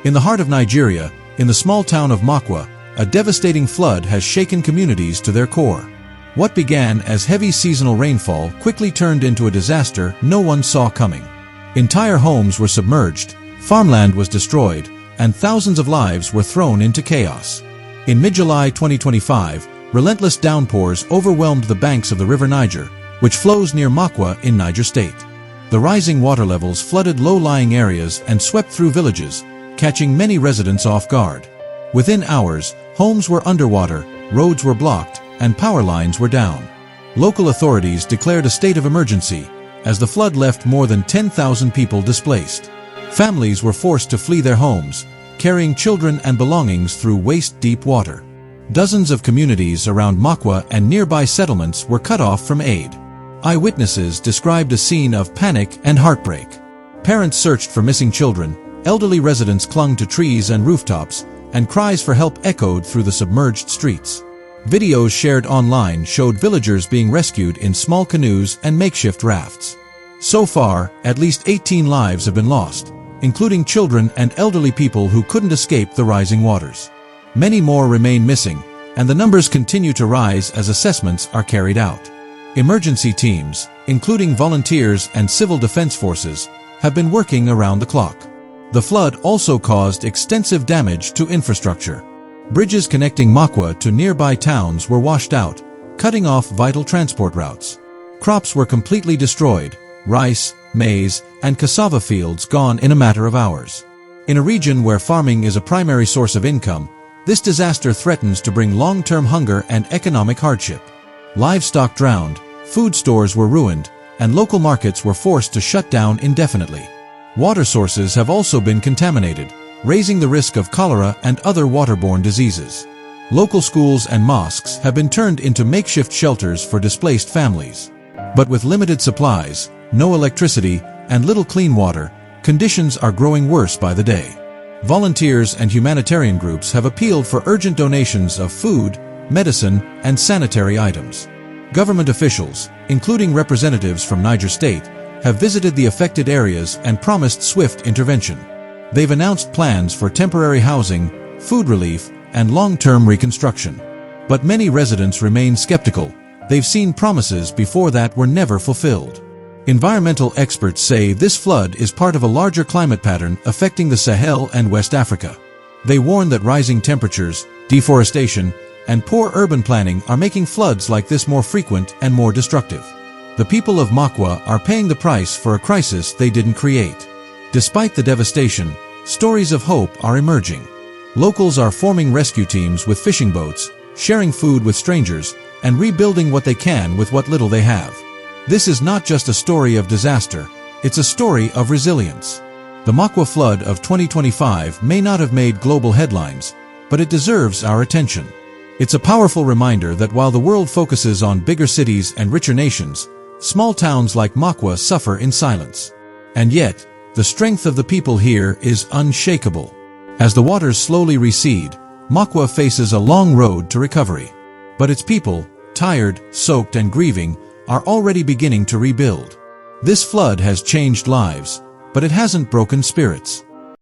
In the heart of Nigeria, in the small town of Mokwa, a devastating flood has shaken communities to their core. What began as heavy seasonal rainfall quickly turned into a disaster no one saw coming. Entire homes were submerged, farmland was destroyed, and thousands of lives were thrown into chaos. In mid-July 2025, relentless downpours overwhelmed the banks of the River Niger, which flows near Mokwa in Niger State. The rising water levels flooded low-lying areas and swept through villages, catching many residents off guard. Within hours, homes were underwater, roads were blocked, and power lines were down. Local authorities declared a state of emergency, as the flood left more than 10,000 people displaced. Families were forced to flee their homes, carrying children and belongings through waist-deep water. Dozens of communities around Mokwa and nearby settlements were cut off from aid. Eyewitnesses described a scene of panic and heartbreak. Parents searched for missing children, elderly residents clung to trees and rooftops, and cries for help echoed through the submerged streets. Videos shared online showed villagers being rescued in small canoes and makeshift rafts. So far, at least 18 lives have been lost, including children and elderly people who couldn't escape the rising waters. Many more remain missing, and the numbers continue to rise as assessments are carried out. Emergency teams, including volunteers and civil defense forces, have been working around the clock. The flood also caused extensive damage to infrastructure. Bridges connecting Mokwa to nearby towns were washed out, cutting off vital transport routes. Crops were completely destroyed, rice, maize, and cassava fields gone in a matter of hours. In a region where farming is a primary source of income, this disaster threatens to bring long-term hunger and economic hardship. Livestock drowned, food stores were ruined, and local markets were forced to shut down indefinitely. Water sources have also been contaminated, raising the risk of cholera and other waterborne diseases. Local schools and mosques have been turned into makeshift shelters for displaced families. But with limited supplies, no electricity, and little clean water, conditions are growing worse by the day. Volunteers and humanitarian groups have appealed for urgent donations of food, medicine, and sanitary items. Government officials, including representatives from Niger State, have visited the affected areas and promised swift intervention. They've announced plans for temporary housing, food relief, and long-term reconstruction. But many residents remain skeptical. They've seen promises before that were never fulfilled. Environmental experts say this flood is part of a larger climate pattern affecting the Sahel and West Africa. They warn that rising temperatures, deforestation, and poor urban planning are making floods like this more frequent and more destructive. The people of Mokwa are paying the price for a crisis they didn't create. Despite the devastation, stories of hope are emerging. Locals are forming rescue teams with fishing boats, sharing food with strangers, and rebuilding what they can with what little they have. This is not just a story of disaster, it's a story of resilience. The Mokwa flood of 2025 may not have made global headlines, but it deserves our attention. It's a powerful reminder that while the world focuses on bigger cities and richer nations, small towns like Mokwa suffer in silence. And yet, the strength of the people here is unshakable. As the waters slowly recede, Mokwa faces a long road to recovery. But its people, tired, soaked, and grieving, are already beginning to rebuild. This flood has changed lives, but it hasn't broken spirits.